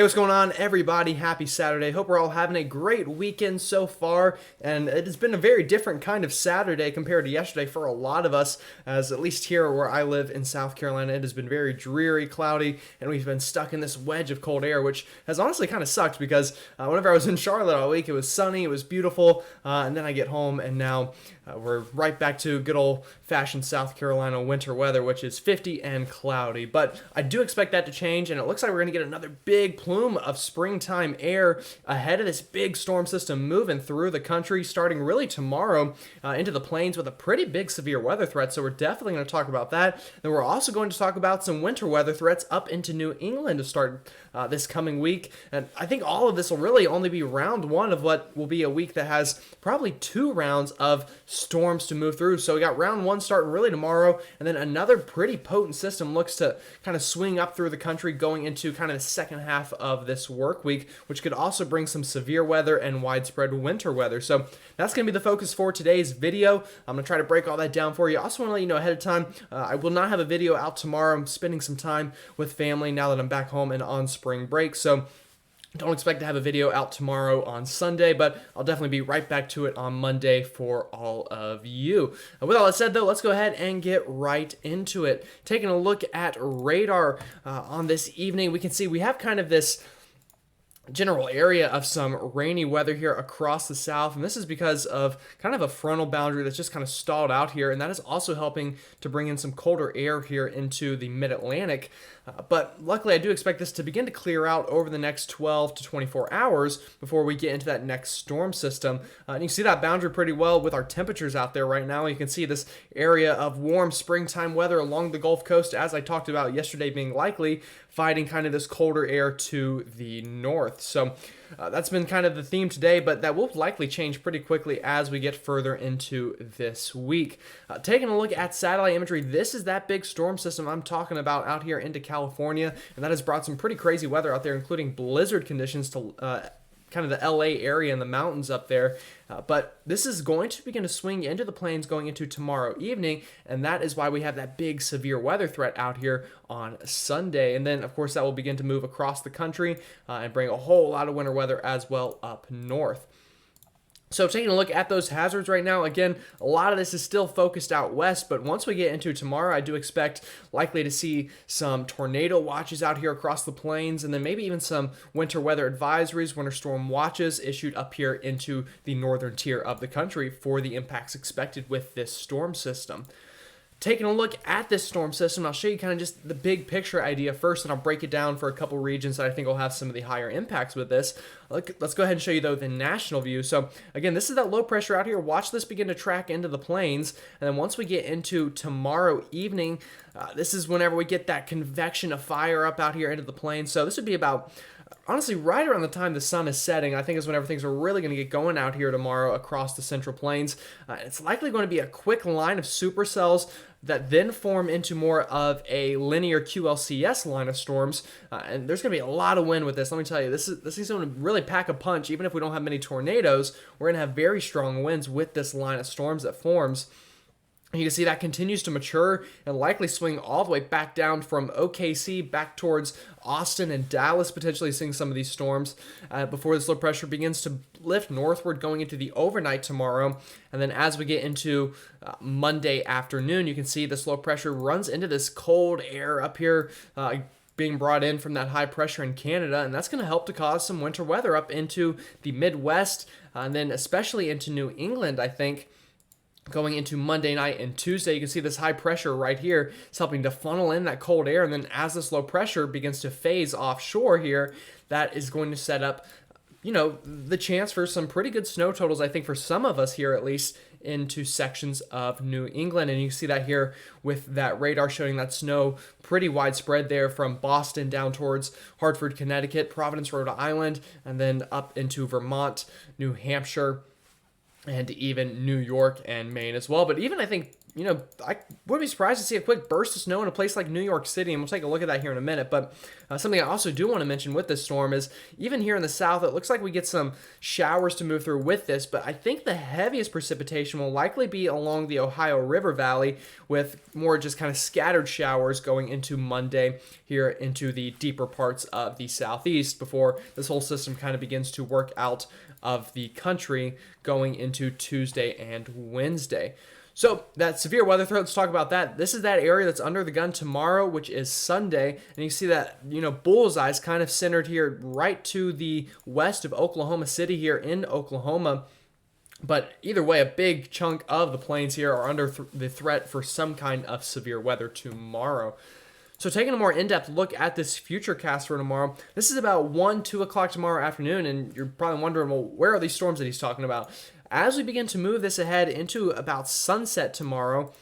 Hey, what's going on, everybody? Happy Saturday. Hope we're all having a great weekend so far. And it has been a very different kind of Saturday compared to yesterday for a lot of us, as at least here where I live in South Carolina, it has been very dreary, cloudy, and we've been stuck in this wedge of cold air, which has honestly kind of sucked because whenever I was in Charlotte all week, it was sunny, it was beautiful, and then I get home and now we're right back to good old-fashioned South Carolina winter weather, which is 50 and cloudy. But I do expect that to change, and it looks like we're going to get another big plume of springtime air ahead of this big storm system moving through the country, starting really tomorrow into the plains with a pretty big severe weather threat. So we're definitely going to talk about that. Then we're also going to talk about some winter weather threats up into New England to start this coming week. And I think all of this will really only be round one of what will be a week that has probably 2 rounds of storms to move through. So we got round 1 starting really tomorrow, and then another pretty potent system looks to kind of swing up through the country going into kind of the second half of this work week, which could also bring some severe weather and widespread winter weather. So that's going to be the focus for today's video. I'm going to try to break all that down for you. I also want to let you know ahead of time, I will not have a video out tomorrow. I'm spending some time with family now that I'm back home and on spring break. So don't expect to have a video out tomorrow on Sunday, but I'll definitely be right back to it on Monday for all of you. With all that said, though, let's go ahead and get right into it. Taking a look at radar on this evening, we can see we have kind of this general area of some rainy weather here across the south, and this is because of kind of a frontal boundary that's just kind of stalled out here, and that is also helping to bring in some colder air here into the mid-Atlantic. But luckily, I do expect this to begin to clear out over the next 12 to 24 hours before we get into that next storm system. And you can see that boundary pretty well with our temperatures out there right now. You can see this area of warm springtime weather along the Gulf Coast, as I talked about yesterday, being likely, fighting kind of this colder air to the north. So that's been kind of the theme today, but that will likely change pretty quickly as we get further into this week. Taking a look at satellite imagery, this is that big storm system I'm talking about out here into California, and that has brought some pretty crazy weather out there, including blizzard conditions to kind of the LA area and the mountains up there. But this is going to begin to swing into the plains going into tomorrow evening, and that is why we have that big severe weather threat out here on Sunday. And then, of course, that will begin to move across the country and bring a whole lot of winter weather as well up north. So taking a look at those hazards right now, again, a lot of this is still focused out west, but once we get into tomorrow, I do expect likely to see some tornado watches out here across the plains, and then maybe even some winter weather advisories, winter storm watches issued up here into the northern tier of the country for the impacts expected with this storm system. Taking a look at this storm system, I'll show you kind of just the big picture idea first, and I'll break it down for a couple regions that I think will have some of the higher impacts with this. Let's go ahead and show you, though, the national view. So, again, this is that low pressure out here. Watch this begin to track into the plains, and then once we get into tomorrow evening, this is whenever we get that convection of fire up out here into the plains. So this would be about, honestly, right around the time the sun is setting, I think is whenever things are really going to get going out here tomorrow across the central plains. It's likely going to be a quick line of supercells that then form into more of a linear QLCS line of storms, and there's going to be a lot of wind with this. Let me tell you, this is going to really pack a punch. Even if we don't have many tornadoes, we're going to have very strong winds with this line of storms that forms. You can see that continues to mature and likely swing all the way back down from OKC back towards Austin and Dallas, potentially seeing some of these storms before this low pressure begins to lift northward going into the overnight tomorrow. And then as we get into Monday afternoon, you can see this low pressure runs into this cold air up here being brought in from that high pressure in Canada, and that's going to help to cause some winter weather up into the Midwest and then especially into New England, I think. Going into Monday night and Tuesday, you can see this high pressure right here. It's helping to funnel in that cold air, and then as this low pressure begins to phase offshore here, that is going to set up, the chance for some pretty good snow totals, I think, for some of us here at least, into sections of New England. And you can see that here with that radar showing that snow pretty widespread there from Boston down towards Hartford, Connecticut, Providence, Rhode Island, and then up into Vermont, New Hampshire, and even New York and Maine as well. But even, I think, I would be surprised to see a quick burst of snow in a place like New York City, and we'll take a look at that here in a minute. But something I also do want to mention with this storm is even here in the south, it looks like we get some showers to move through with this, but I think the heaviest precipitation will likely be along the Ohio River Valley, with more just kind of scattered showers going into Monday here into the deeper parts of the southeast before this whole system kind of begins to work out of the country going into Tuesday and Wednesday. So that severe weather threat, let's talk about that. This is that area that's under the gun tomorrow, which is Sunday. And you see that, bullseye's kind of centered here right to the west of Oklahoma City here in Oklahoma. But either way, a big chunk of the plains here are under the threat for some kind of severe weather tomorrow. So taking a more in-depth look at this future cast for tomorrow, this is about 1, 2 o'clock tomorrow afternoon, and you're probably wondering, well, where are these storms that he's talking about? As we begin to move this ahead into about sunset tomorrow,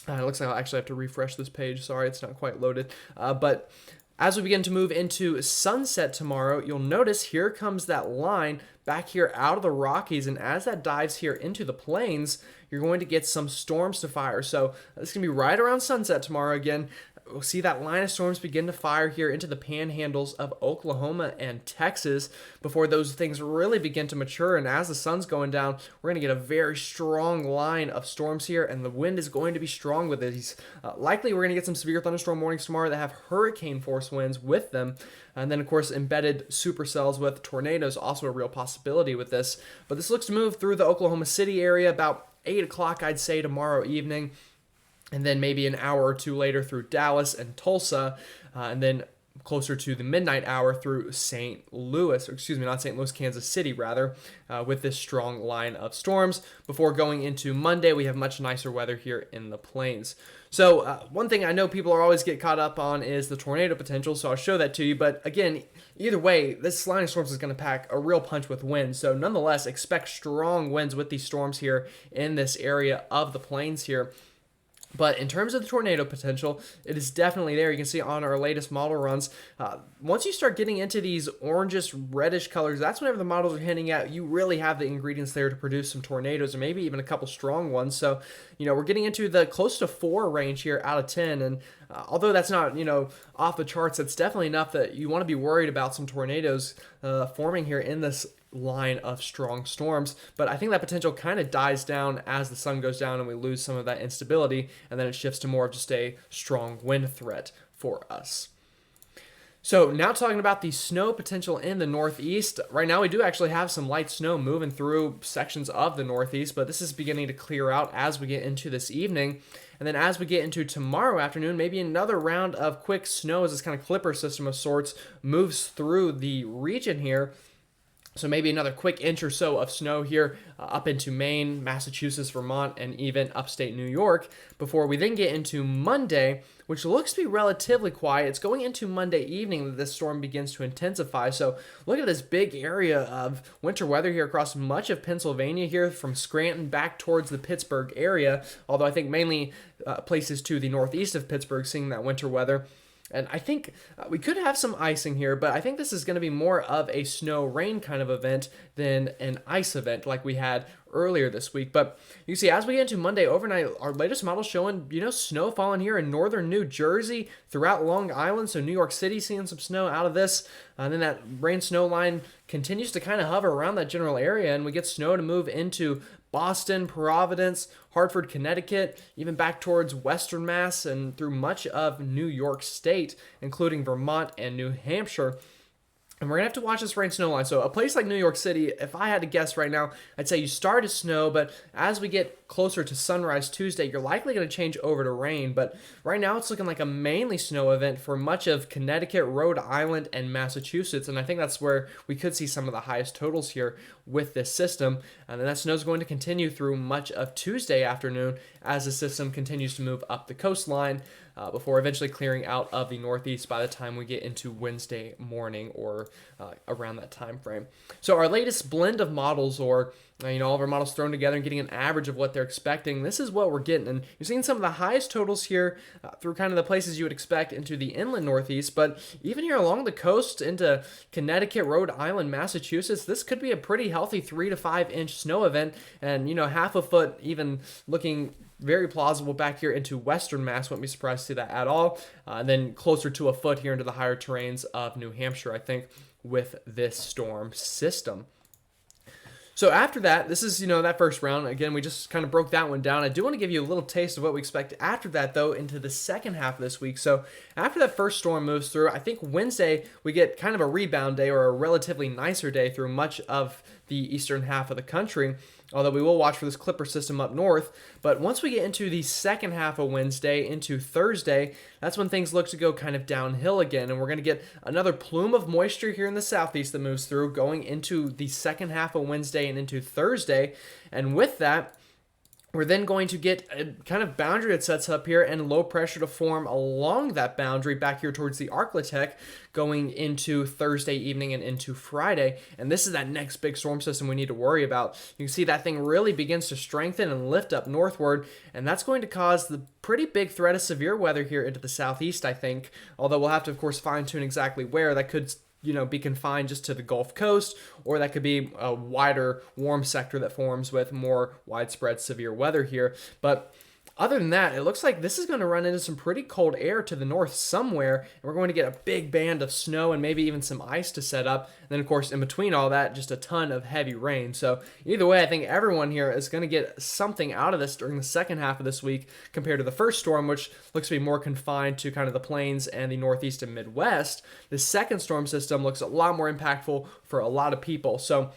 it looks like I'll actually have to refresh this page. Sorry, it's not quite loaded. But as we begin to move into sunset tomorrow, you'll notice here comes that line back here out of the Rockies, and as that dives here into the plains, you're going to get some storms to fire. So this is going to be right around sunset tomorrow again. We'll see that line of storms begin to fire here into the panhandles of Oklahoma and Texas before those things really begin to mature. And as the sun's going down, we're going to get a very strong line of storms here, and the wind is going to be strong with these. Likely, we're going to get some severe thunderstorm warnings tomorrow that have hurricane force winds with them. And then, of course, embedded supercells with tornadoes, also a real possibility with this. But this looks to move through the Oklahoma City area about 8 o'clock, I'd say, tomorrow evening. And then maybe an hour or two later through Dallas and Tulsa, and then closer to the midnight hour through St. Louis, or excuse me, not St. Louis, Kansas City, rather, with this strong line of storms. Before going into Monday, we have much nicer weather here in the plains. So one thing I know people are always get caught up on is the tornado potential, so I'll show that to you. But again, either way, this line of storms is going to pack a real punch with wind. So nonetheless, expect strong winds with these storms here in this area of the plains here. But in terms of the tornado potential, it is definitely there. You can see on our latest model runs, once you start getting into these orangish, reddish colors, that's whenever the models are hinting at you really have the ingredients there to produce some tornadoes, or maybe even a couple strong ones. So, we're getting into the close to 4 range here out of 10. And although that's not, off the charts, it's definitely enough that you want to be worried about some tornadoes forming here in this line of strong storms. But I think that potential kind of dies down as the sun goes down and we lose some of that instability, and then it shifts to more of just a strong wind threat for us. So now talking about the snow potential in the Northeast. Right now we do actually have some light snow moving through sections of the Northeast, but this is beginning to clear out as we get into this evening. And then as we get into tomorrow afternoon, maybe another round of quick snow as this kind of clipper system of sorts moves through the region here. So maybe another quick inch or so of snow here up into Maine, Massachusetts, Vermont, and even upstate New York before we then get into Monday, which looks to be relatively quiet. It's going into Monday evening that this storm begins to intensify. So look at this big area of winter weather here across much of Pennsylvania here from Scranton back towards the Pittsburgh area, although I think mainly places to the northeast of Pittsburgh seeing that winter weather. And I think we could have some icing here, but I think this is going to be more of a snow rain kind of event than an ice event like we had earlier this week. But you see, as we get into Monday overnight, our latest model showing, snow falling here in northern New Jersey, throughout Long Island. So New York City seeing some snow out of this. And then that rain snow line continues to kind of hover around that general area, and we get snow to move into Boston, Providence, Hartford, Connecticut, even back towards Western Mass and through much of New York State, including Vermont and New Hampshire. And we're going to have to watch this rain snow line. So a place like New York City, if I had to guess right now, I'd say you start to snow, but as we get closer to sunrise Tuesday, you're likely going to change over to rain. But right now it's looking like a mainly snow event for much of Connecticut, Rhode Island, and Massachusetts. And I think that's where we could see some of the highest totals here with this system. And then that snow is going to continue through much of Tuesday afternoon as the system continues to move up the coastline before eventually clearing out of the Northeast by the time we get into Wednesday morning or around that time frame. So our latest blend of models, or all of our models thrown together and getting an average of what they're expecting, this is what we're getting. And you're seeing some of the highest totals here through kind of the places you would expect into the inland Northeast, but even here along the coast into Connecticut, Rhode Island, Massachusetts, this could be a pretty healthy 3 to 5 inch snow event, and half a foot even looking very plausible back here into western Mass. Wouldn't be surprised to see that at all. And then closer to a foot here into the higher terrains of New Hampshire, I think, with this storm system. So after that, this is, that first round. Again, we just kind of broke that one down. I do want to give you a little taste of what we expect after that, though, into the second half of this week. So after that first storm moves through, I think Wednesday we get kind of a rebound day or a relatively nicer day through much of the eastern half of the country, although we will watch for this Clipper system up north. But once we get into the second half of Wednesday into Thursday, that's when things look to go kind of downhill again, and we're going to get another plume of moisture here in the southeast that moves through going into the second half of Wednesday and into Thursday. And with that, we're then going to get a kind of boundary that sets up here and low pressure to form along that boundary back here towards the Arclitect going into Thursday evening and into Friday. And this is that next big storm system we need to worry about. You can see that thing really begins to strengthen and lift up northward, and that's going to cause the pretty big threat of severe weather here into the southeast, I think. Although we'll have to, of course, fine-tune exactly where. That could be confined just to the Gulf Coast, or that could be a wider warm sector that forms with more widespread severe weather here. But other than that, it looks like this is going to run into some pretty cold air to the north somewhere, and we're going to get a big band of snow and maybe even some ice to set up. And then, of course, in between all that, just a ton of heavy rain. So either way, I think everyone here is going to get something out of this during the second half of this week compared to the first storm, which looks to be more confined to kind of the plains and the Northeast and Midwest. The second storm system looks a lot more impactful for a lot of people. So,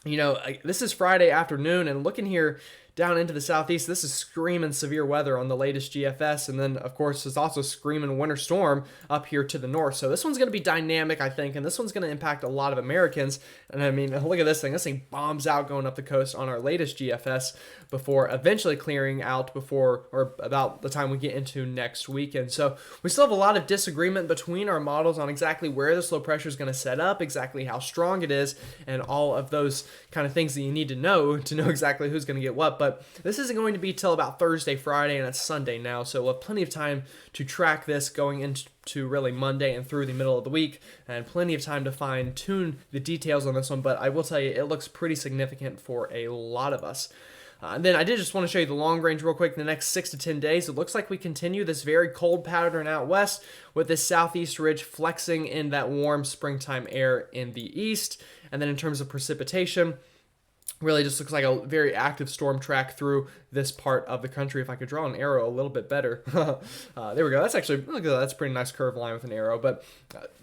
this is Friday afternoon, and looking here down into the southeast, this is screaming severe weather on the latest GFS, and then, of course, there's also screaming winter storm up here to the north. So this one's going to be dynamic, I think, and this one's going to impact a lot of Americans. And I mean, look at this thing. This thing bombs out going up the coast on our latest GFS before eventually clearing out before or about the time we get into next weekend. So we still have a lot of disagreement between our models on exactly where this low pressure is going to set up, exactly how strong it is, and all of those kind of things that you need to know exactly who's going to get what. But this isn't going to be till about Thursday, Friday, and it's Sunday now, so we'll have plenty of time to track this going into really Monday and through the middle of the week, and plenty of time to fine-tune the details on this one. But I will tell you, it looks pretty significant for a lot of us. And then I did just want to show you the long range real quick. In the next 6 to 10 days, it looks like we continue this very cold pattern out west with this southeast ridge flexing in that warm springtime air in the east. And then in terms of precipitation, really just looks like a very active storm track through this part of the country. If I could draw an arrow a little bit better. There we go. That's actually, look at that. That's a pretty nice curved line with an arrow. But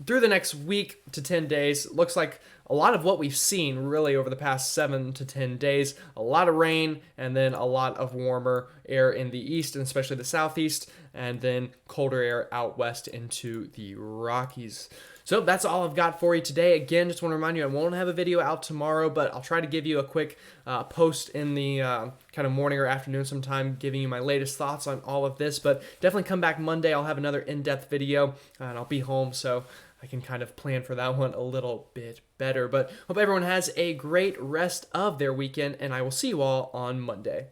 through the next week to 10 days, looks like a lot of what we've seen really over the past 7 to 10 days. A lot of rain, and then a lot of warmer air in the east, and especially the southeast, and then colder air out west into the Rockies. So that's all I've got for you today. Again, just want to remind you, I won't have a video out tomorrow, but I'll try to give you a quick post in the kind of morning or afternoon sometime, giving you my latest thoughts on all of this. But definitely come back Monday. I'll have another in-depth video, and I'll be home, so I can kind of plan for that one a little bit better. But hope everyone has a great rest of their weekend, and I will see you all on Monday.